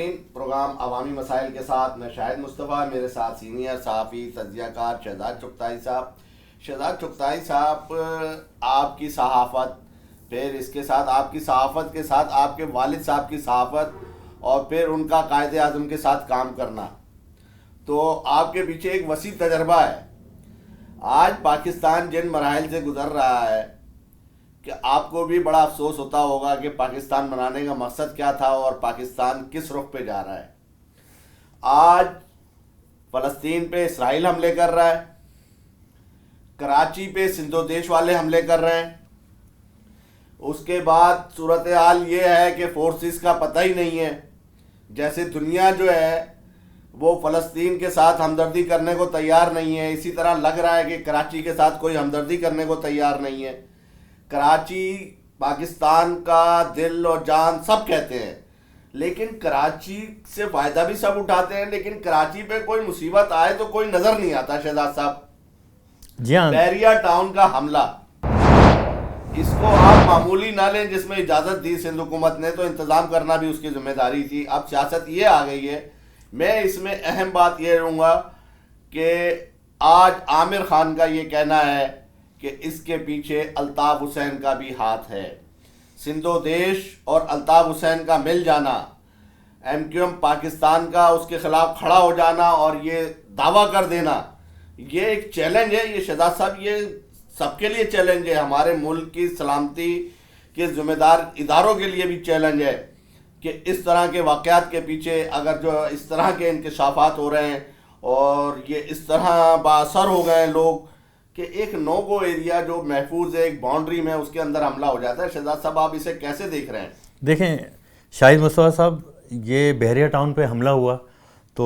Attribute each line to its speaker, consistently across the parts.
Speaker 1: ناظرین، پروگرام عوامی مسائل کے ساتھ میں شاہد مصطفیٰ، میرے ساتھ سینئر صحافی تجزیہ کار شہزاد چغتائی صاحب. شہزاد چغتائی صاحب، آپ کی صحافت، پھر اس کے ساتھ آپ کی صحافت کے ساتھ آپ کے والد صاحب کی صحافت، اور پھر ان کا قائد اعظم کے ساتھ کام کرنا، تو آپ کے پیچھے ایک وسیع تجربہ ہے. آج پاکستان جن مراحل سے گزر رہا ہے کہ آپ کو بھی بڑا افسوس ہوتا ہوگا کہ پاکستان بنانے کا مقصد کیا تھا اور پاکستان کس رخ پہ جا رہا ہے. آج فلسطین پہ اسرائیل حملے کر رہا ہے، کراچی پہ سندھ و دیش والے حملے کر رہے ہیں. اس کے بعد صورتحال یہ ہے کہ فورسز کا پتہ ہی نہیں ہے. جیسے دنیا جو ہے وہ فلسطین کے ساتھ ہمدردی کرنے کو تیار نہیں ہے، اسی طرح لگ رہا ہے کہ کراچی کے ساتھ کوئی ہمدردی کرنے کو تیار نہیں ہے. کراچی پاکستان کا دل اور جان سب کہتے ہیں، لیکن کراچی سے فائدہ بھی سب اٹھاتے ہیں، لیکن کراچی پہ کوئی مصیبت آئے تو کوئی نظر نہیں آتا. شہزاد صاحب،
Speaker 2: جی ہاں،
Speaker 1: بحریہ ٹاؤن کا حملہ، اس کو آپ معمولی نہ لیں. جس میں اجازت دی سندھ حکومت نے تو انتظام کرنا بھی اس کی ذمہ داری تھی. اب سیاست یہ آ گئی ہے. میں اس میں اہم بات یہ رہوں گا کہ آج عامر خان کا یہ کہنا ہے کہ اس کے پیچھے الطاف حسین کا بھی ہاتھ ہے. سندھ و دیش اور الطاف حسین کا مل جانا، ایم کیو ایم پاکستان کا اس کے خلاف کھڑا ہو جانا اور یہ دعویٰ کر دینا، یہ ایک چیلنج ہے. یہ شہزاد صاحب، یہ سب کے لیے چیلنج ہے. ہمارے ملک کی سلامتی کے ذمہ دار اداروں کے لیے بھی چیلنج ہے کہ اس طرح کے واقعات کے پیچھے اگر جو اس طرح کے انکشافات ہو رہے ہیں اور یہ اس طرح بااثر ہو گئے ہیں لوگ کہ ایک نو گو ایریا جو محفوظ ہے، ایک باؤنڈری میں، اس کے اندر حملہ ہو جاتا ہے. شہزاد صاحب، آپ اسے کیسے دیکھ رہے ہیں؟
Speaker 2: دیکھیں شاہد مصطفیٰ صاحب، یہ بحریہ ٹاؤن پہ حملہ ہوا تو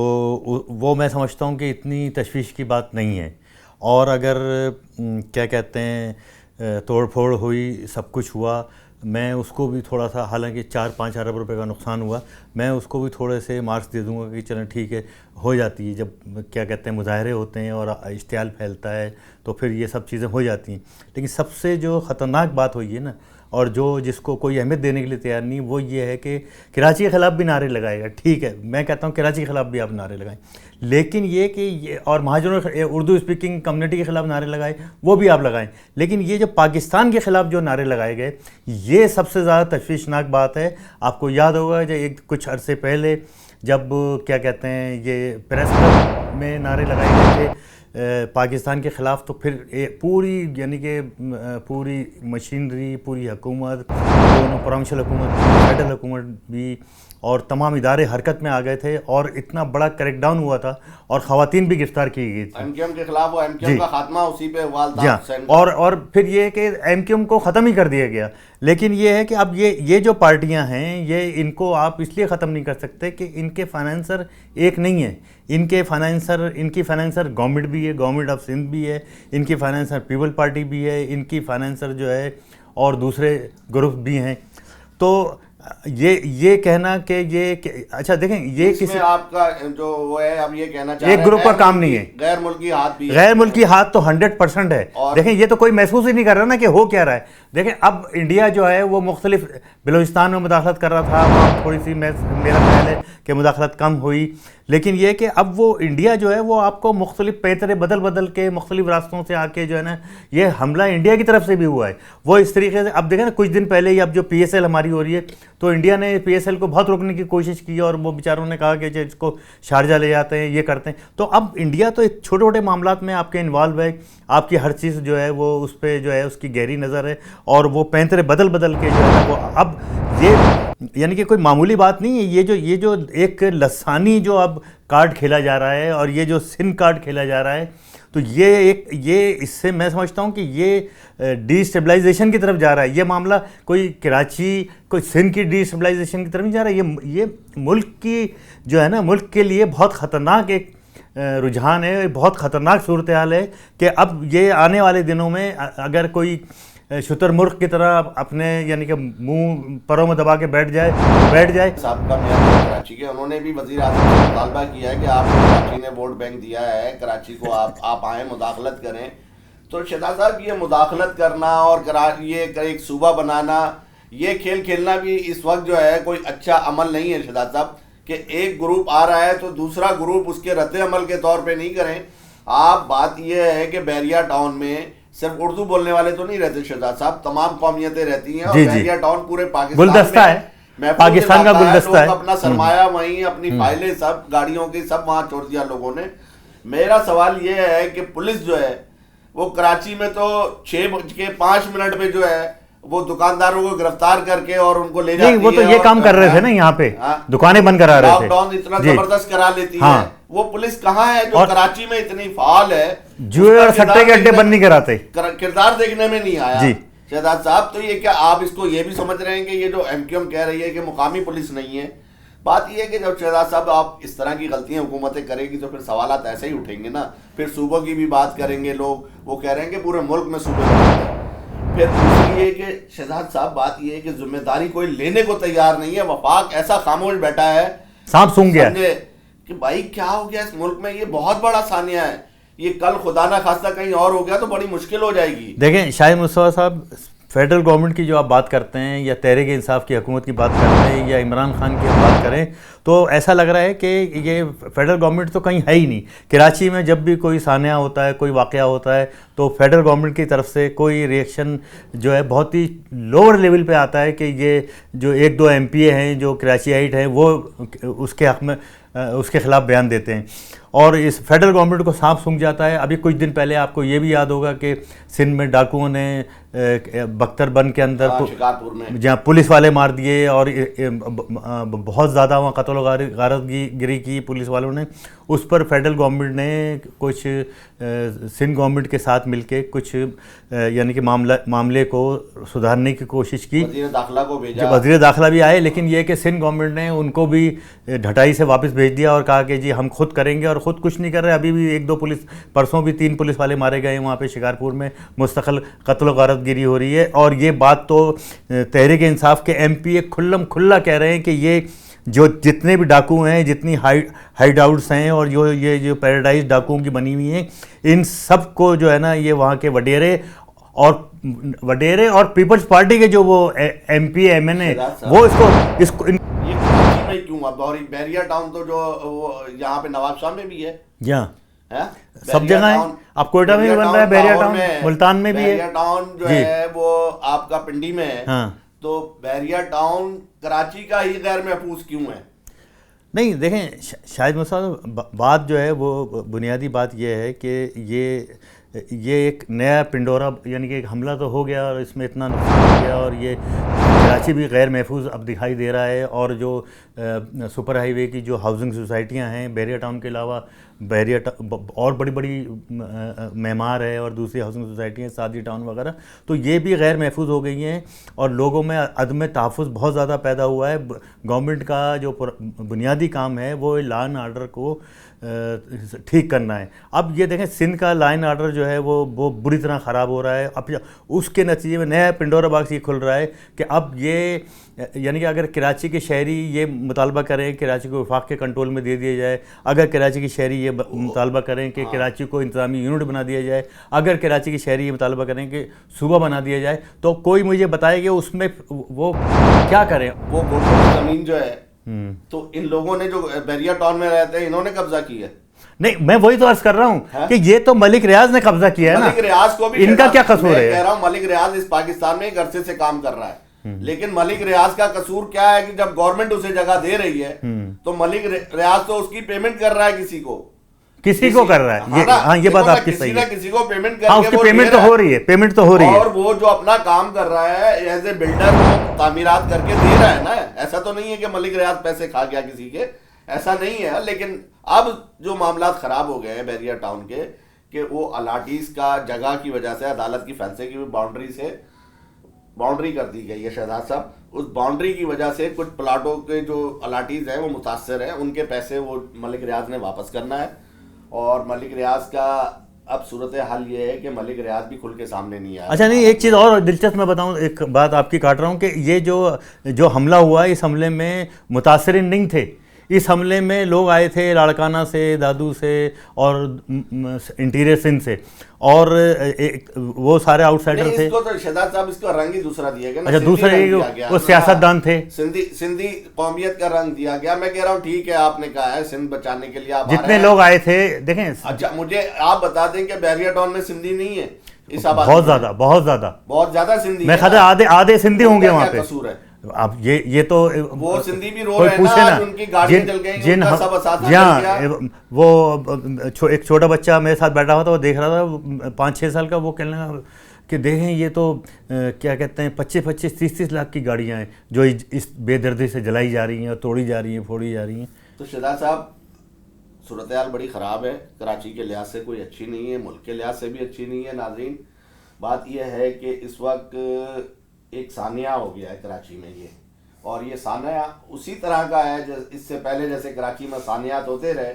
Speaker 2: وہ میں سمجھتا ہوں کہ اتنی تشویش کی بات نہیں ہے. اور اگر کیا کہتے ہیں توڑ پھوڑ ہوئی، سب کچھ ہوا، میں اس کو بھی تھوڑا سا، حالانکہ 4-5 ارب روپے کا نقصان ہوا، میں اس کو بھی تھوڑے سے مارکس دے دوں گا کہ چلیں ٹھیک ہے، ہو جاتی ہے. جب کیا کہتے ہیں مظاہرے ہوتے ہیں اور اشتعال پھیلتا ہے تو پھر یہ سب چیزیں ہو جاتی ہیں. لیکن سب سے جو خطرناک بات ہوئی ہے نا، اور جس کو کوئی اہمیت دینے کے لیے تیار نہیں، وہ یہ ہے کہ کراچی کے خلاف بھی نعرے لگائے گا. ٹھیک ہے، میں کہتا ہوں کراچی کے خلاف بھی آپ نعرے لگائیں، لیکن یہ کہ اور مہاجروں اردو اسپیکنگ کمیونٹی کے خلاف نعرے لگائے، وہ بھی آپ لگائیں. لیکن یہ جو پاکستان کے خلاف جو نعرے لگائے گئے، یہ سب سے زیادہ تشویشناک بات ہے. آپ کو یاد ہوگا جب کچھ عرصے پہلے جب کیا کہتے ہیں یہ پریس کلب میں نعرے لگائے گئے تھے پاکستان کے خلاف، تو پھر پوری یعنی کہ پوری مشینری، پوری حکومت، دونوں پرامشل حکومت، فیڈرل حکومت بھی، اور تمام ادارے حرکت میں آ گئے تھے، اور اتنا بڑا کریک ڈاؤن ہوا تھا، اور خواتین بھی گرفتار کی گئی تھی.
Speaker 1: ایم کیو ایم کے خلاف، وہ ایم کیو ایم کا خاتمہ اسی پہ ہوا.
Speaker 2: اور پھر یہ کہ ایم کیو ایم کو ختم ہی کر دیا گیا. لیکن یہ ہے کہ اب یہ جو پارٹیاں ہیں، یہ ان کو آپ اس لیے ختم نہیں کر سکتے کہ ان کے فائنینسر ایک نہیں ہیں. ان کی فائنینسر گورنمنٹ بھی ہے، گورنمنٹ آف سندھ بھی ہے، ان کی فائنینسر پیپل پارٹی بھی ہے، ان کی فائنینسر جو ہے اور دوسرے گروپ بھی ہیں. تو یہ کہنا کہ اچھا دیکھیں، یہ کسی
Speaker 1: آپ کا جو وہ ہے، اب یہ کہنا چاہ رہے ہیں
Speaker 2: ایک گروپ کا کام نہیں ہے،
Speaker 1: غیر ملکی ہاتھ بھی ہے.
Speaker 2: غیر ملکی ہاتھ تو 100% ہے. دیکھیں یہ تو کوئی محسوس ہی نہیں کر رہا نا کہ ہو کیا رہا ہے. دیکھیں اب انڈیا جو ہے وہ مختلف بلوچستان میں مداخلت کر رہا تھا، وہاں تھوڑی سی میرا خیال ہے کہ مداخلت کم ہوئی. لیکن یہ کہ اب وہ انڈیا جو ہے وہ آپ کو مختلف پیترے بدل کے مختلف راستوں سے آ کے جو ہے نا، یہ حملہ انڈیا کی طرف سے بھی ہوا ہے. وہ اس طریقے سے اب دیکھیں نا، کچھ دن پہلے ہی اب جو پی ایس ایل ہماری ہو رہی ہے، تو انڈیا نے پی ایس ایل کو بہت روکنے کی کوشش کی، اور وہ بیچاروں نے کہا کہ اس کو شارجہ لے جاتے ہیں، یہ کرتے ہیں. تو اب انڈیا تو ایک چھوٹے چھوٹے معاملات میں آپ کے انوالو ہے، آپ کی ہر چیز جو ہے وہ اس پہ جو ہے اس کی گہری نظر ہے، اور وہ پینترے بدل کے جو ہے وہ اب یہ یعنی کہ کوئی معمولی بات نہیں ہے. یہ جو ایک لسانی جو اب کارڈ کھیلا جا رہا ہے، اور یہ جو سن کارڈ کھیلا جا رہا ہے، تو یہ اس سے میں سمجھتا ہوں کہ یہ ڈی اسٹیبلائزیشن کی طرف جا رہا ہے. یہ معاملہ کوئی کراچی، کوئی سندھ کی ڈی اسٹیبلائزیشن کی طرف نہیں جا رہا ہے. یہ ملک کی جو ہے نا، ملک کے لیے بہت خطرناک ایک رجحان ہے، بہت خطرناک صورتحال ہے کہ اب یہ آنے والے دنوں میں اگر کوئی شتر مرغ کی طرح اپنے یعنی کہ منہ پروں میں دبا کے بیٹھ جائے.
Speaker 1: صاحب کا میئر کراچی کے، انہوں نے بھی وزیر اعظم سے مطالبہ کیا ہے کہ آپ کو کراچی نے ووٹ بینک دیا ہے، کراچی کو آپ آئیں، مداخلت کریں. تو شہزاد صاحب، یہ مداخلت کرنا اور یہ ایک صوبہ بنانا، یہ کھیل کھیلنا بھی اس وقت جو ہے کوئی اچھا عمل نہیں ہے. شہزاد صاحب، کہ ایک گروپ آ رہا ہے تو دوسرا گروپ اس کے رد عمل کے طور پہ نہیں کریں. آپ بات یہ ہے کہ بحریہ ٹاؤن میں صرف اردو بولنے والے تو نہیں رہتے شہزاد صاحب, تمام قومیتیں رہتی ہیں, اور بحریہ ٹاؤن پورے
Speaker 2: گلدستہ ہے, پاکستان کا گلدستہ ہے.
Speaker 1: اپنا سرمایہ وہیں, اپنی فائلیں سب گاڑیوں کی سب وہاں چھوڑ دیا لوگوں نے. میرا سوال یہ ہے کہ پولیس جو ہے وہ کراچی میں تو 6:05 پہ جو ہے وہ دکانداروں کو گرفتار کر کے اور ان کو لے جاتی ہے.
Speaker 2: وہ تو یہ کام کر رہے تھے نا, یہاں پہ دکانیں بند کرا رہے تھے,
Speaker 1: لاک ڈاؤن اتنا زبردست کرا لیتی ہے. وہ پولیس کہاں ہے جو کراچی میں اتنی فعال ہے,
Speaker 2: جوئے اور سٹے کے اڈے بند نہیں کراتے,
Speaker 1: کردار دیکھنے میں نہیں آیا شہزاد صاحب. تو یہ کیا آپ اس کو یہ بھی سمجھ رہے ہیں کہ یہ جو MQM کہہ رہی ہے کہ مقامی پولیس نہیں ہے؟ بات یہ ہے کہ جب شہزاد صاحب آپ اس طرح کی غلطیاں حکومتیں کرے گی تو پھر سوالات ایسے ہی اٹھیں گے نا. پھر صوبوں کی بھی بات کریں گے لوگ, وہ کہہ رہے ہیں کہ پورے ملک میں صوبے ہیں. پھر دوسری یہ کہ شہزاد صاحب بات یہ ہے کہ ذمہ داری کوئی لینے کو تیار نہیں ہے. وفاق ایسا خاموش بیٹھا ہے,
Speaker 2: سانپ سونگ گیا
Speaker 1: کہ بھائی کیا ہو گیا اس ملک میں, یہ بہت بڑا ثانیہ ہے, یہ کل خدا نہ خواستہ کہیں اور ہو گیا تو بڑی مشکل ہو جائے گی.
Speaker 2: دیکھیں شاہد مصطفیٰ صاحب, فیڈرل گورنمنٹ کی جو آپ بات کرتے ہیں یا تحریک انصاف کی حکومت کی بات کرتے ہیں یا عمران خان کی بات کریں تو ایسا لگ رہا ہے کہ یہ فیڈرل گورنمنٹ تو کہیں ہے ہی نہیں. کراچی میں جب بھی کوئی سانحہ ہوتا ہے, کوئی واقعہ ہوتا ہے تو فیڈرل گورنمنٹ کی طرف سے کوئی ریئیکشن جو ہے بہت ہی لوور لیول پہ آتا ہے کہ یہ جو 1-2 MPA ہیں جو کراچی آئٹ ہیں وہ اس کے حق میں اس کے خلاف بیان دیتے ہیں, اور اس فیڈرل گورنمنٹ کو سانپ سونگ جاتا ہے. ابھی کچھ دن پہلے آپ کو یہ بھی یاد ہوگا کہ سندھ میں ڈاکوؤں نے بختر بند کے اندر جہاں پولیس والے مار دیے اور بہت زیادہ وہاں قتل و غارت گری کی پولیس والوں نے. اس پر فیڈرل گورنمنٹ نے کچھ سندھ گورنمنٹ کے ساتھ مل کے کچھ یعنی کہ معاملے کو سدھارنے کی کوشش کی. وزیر داخلہ بھی آئے, لیکن یہ کہ سندھ گورنمنٹ نے ان کو بھی ڈھٹائی سے واپس بھیج دیا اور کہا کہ جی ہم خود کریں گے, اور خود کچھ نہیں کر رہے. ابھی بھی 1-2 پولیس, پرسوں بھی 3 پولیس والے مارے گئے وہاں پہ شکارپور میں, مستقل قتل و غارت گری ہو رہی ہے. اور یہ بات تو تحریک انصاف کے MPA کھلم کھلا کہہ رہے ہیں کہ یہ جو جتنے بھی ڈاکو ہیں, جتنی ہائیڈ آؤٹس ہیں اور یہ جو پیراڈائز ڈاکوؤں کی بنی ہوئی ہیں, ان سب کو جو ہے نا یہ وہاں کے وڈیرے اور پیپلز پارٹی کے جو وہ MPA MNA وہ اس کو
Speaker 1: میں کیوں بحریہ ٹاؤن تو جو یہاں پہ نواب شاہ میں بھی ہے,
Speaker 2: سب جگہ ہے. آپ کوئٹہ میں بھی بن رہا ہے بحریہ ٹاؤن, ملتان میں بھی ہے.
Speaker 1: بحریہ ٹاؤن جو ہے وہ آپ کا پنڈی میں ہے, تو بحریہ ٹاؤن کراچی کا ہی غیر محفوظ کیوں ہے؟
Speaker 2: نہیں دیکھیں شاہد مصطفیٰ, بات جو ہے وہ بنیادی بات یہ ہے کہ یہ ایک نیا پنڈورا یعنی کہ ایک حملہ تو ہو گیا اور اس میں اتنا نقصان ہو گیا, اور یہ کراچی بھی غیر محفوظ اب دکھائی دے رہا ہے. اور جو سپر ہائی وے کی جو ہاؤسنگ سوسائٹیاں ہیں بحریہ ٹاؤن کے علاوہ, بحریہ اور بڑی معمار ہے اور دوسری ہاؤسنگ سوسائٹیاں سعدی ٹاؤن وغیرہ, تو یہ بھی غیر محفوظ ہو گئی ہیں اور لوگوں میں عدم تحفظ بہت زیادہ پیدا ہوا ہے. گورنمنٹ کا جو بنیادی کام ہے وہ لا اینڈ آرڈر کو ٹھیک کرنا ہے. اب یہ دیکھیں سندھ کا لا اینڈ آرڈر جو ہے وہ بری طرح خراب ہو رہا ہے. اب اس کے نتیجے میں نیا پنڈورا باکس یہ کھل رہا ہے کہ اب یہ یعنی کہ اگر کراچی کے شہری یہ مطالبہ کریں کراچی کو وفاق کے کنٹرول میں دے دیا جائے, اگر کراچی کے شہری یہ مطالبہ کریں کہ کراچی کو انتظامی یونٹ بنا دیا جائے, اگر کراچی کے شہری یہ مطالبہ کریں کہ صوبہ بنا دیا جائے, تو کوئی مجھے بتائے کہ اس میں وہ کیا کریں.
Speaker 1: وہ گورنمنٹ زمین جو ہے تو ان لوگوں نے جو بحریہ ٹاؤن میں رہتے ہیں انہوں نے قبضہ کیا ہے.
Speaker 2: نہیں میں وہی تو عرض کر رہا ہوں کہ یہ تو ملک ریاض نے قبضہ کیا ہے نا,
Speaker 1: ملک ریاض کو بھی
Speaker 2: ان کا کیا قصور ہے؟
Speaker 1: کہہ رہا ہوں ملک ریاض اس پاکستان میں ایک عرصے سے کام کر رہا ہے, لیکن ملک ریاض کا قصور کیا ہے کہ جب گورنمنٹ اسے جگہ دے رہی ہے تو ملک ریاض تو اس کی پیمنٹ کر رہا ہے کسی کو
Speaker 2: کر رہا ہے. ہاں یہ بات آپ کی صحیح ہے,
Speaker 1: کسی کو پیمنٹ کر
Speaker 2: ہاں اس کی پیمنٹ تو ہو رہی ہے, پیمنٹ تو ہو رہی ہے,
Speaker 1: اور وہ جو اپنا کام کر رہا ہے ایز اے بلڈر وہ تعمیرات کر کے دے رہا ہے نا. ایسا تو نہیں ہے کہ ملک ریاض پیسے کھا گیا کسی کے, ایسا نہیں ہے. لیکن اب جو معاملات خراب ہو گئے ہیں بحریہ ٹاؤن کے کہ وہ الاٹیز کا جگہ کی وجہ سے عدالت کی فیصلے کی باؤنڈری سے باؤنڈری کر دی گئی ہے شہزاد صاحب. اس باؤنڈری کی وجہ سے کچھ پلاٹوں کے جو الاٹیز ہیں وہ متاثر ہیں, ان کے پیسے وہ ملک ریاض نے واپس کرنا ہے. اور ملک ریاض کا اب صورتحال یہ ہے کہ ملک ریاض بھی کھل کے سامنے نہیں آیا.
Speaker 2: اچھا نہیں, ایک چیز اور دلچسپ میں بتاؤں, ایک بات آپ کی کاٹ رہا ہوں کہ یہ جو حملہ ہوا اس حملے میں متاثرین نہیں تھے, اس حملے میں لوگ آئے تھے لاڑکانہ سے، دادو سے اور انٹیریئر سندھ سے، اور وہ سارے آؤٹ سائڈر تھے.
Speaker 1: اس کو تو شہزاد صاحب اس کا رنگ ہی دوسرا دیا گیا نا.
Speaker 2: اچھا دوسرے وہ سیاست دان تھے،
Speaker 1: سندھی قومیت کا رنگ دیا گیا. میں کہہ رہا ہوں ٹھیک ہے، آپ نے کہا ہے سندھ بچانے کے لیے آپ
Speaker 2: جتنے لوگ آئے تھے. دیکھیں
Speaker 1: اچھا مجھے آپ بتا دیں کہ بحریہ ٹاؤن میں سندھی نہیں ہے؟ اس
Speaker 2: بہت زیادہ
Speaker 1: بہت زیادہ سندھی.
Speaker 2: میں خیال آدھے سندھی ہوں گے وہاں پہ.
Speaker 1: قصور ہے
Speaker 2: اب یہ تو
Speaker 1: وہ سندھی بھی رو رہے ہیں نا، ان کی گاڑیاں جل گئی، ان کا سب اساتذہ جل گیا.
Speaker 2: وہ ایک چھوٹا بچہ میرے ساتھ بیٹھا ہوا تھا، وہ دیکھ رہا تھا 5-6 سال کا، وہ کہنے لگا کہ دیکھیں یہ تو کیا کہتے ہیں 25-30 لاکھ کی گاڑیاں ہیں جو اس بے دردی سے جلائی جا رہی ہیں اور توڑی جا رہی ہیں، پھوڑی جا رہی ہیں.
Speaker 1: تو شہزاد صاحب صورتحال بڑی خراب ہے، کراچی کے لحاظ سے کوئی اچھی نہیں ہے، ملک کے لحاظ سے بھی اچھی نہیں ہے. ناظرین بات یہ ہے کہ اس وقت ایک سانحہ ہو گیا ہے کراچی میں یہ، اور یہ سانحہ اسی طرح کا ہے اس سے پہلے جیسے کراچی میں سانحات ہوتے رہے.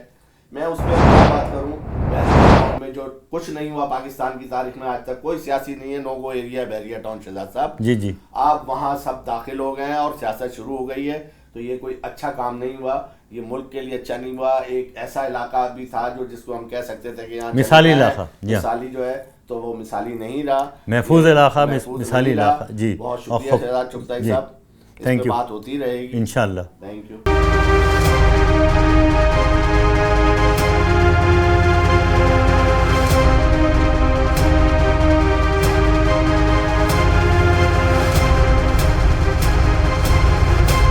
Speaker 1: میں اس پہ کیا بات کروں، بحریہ ٹاؤن میں جو کچھ نہیں ہوا پاکستان کی تاریخ میں آج تک، کوئی سیاسی نہیں ہے، نو گو ایریا بحریہ ٹاؤن. شہزاد صاحب
Speaker 2: جی
Speaker 1: آپ وہاں سب داخل ہو گئے ہیں اور سیاست شروع ہو گئی ہے، تو یہ کوئی اچھا کام نہیں ہوا، یہ ملک کے لیے اچھا نہیں ہوا. ایک ایسا علاقہ بھی تھا جو جس کو ہم کہہ سکتے تھے کہ یہاں
Speaker 2: مثالی علاقہ،
Speaker 1: مثالی جو ہے، تو وہ مثالی نہیں رہا،
Speaker 2: محفوظ علاقہ، مثالی علاقہ. جی
Speaker 1: بہت شکریہ شہزاد چغتائی صاحب، اس پہ بات ہوتی رہے گی
Speaker 2: انشاءاللہ.
Speaker 1: Thank you.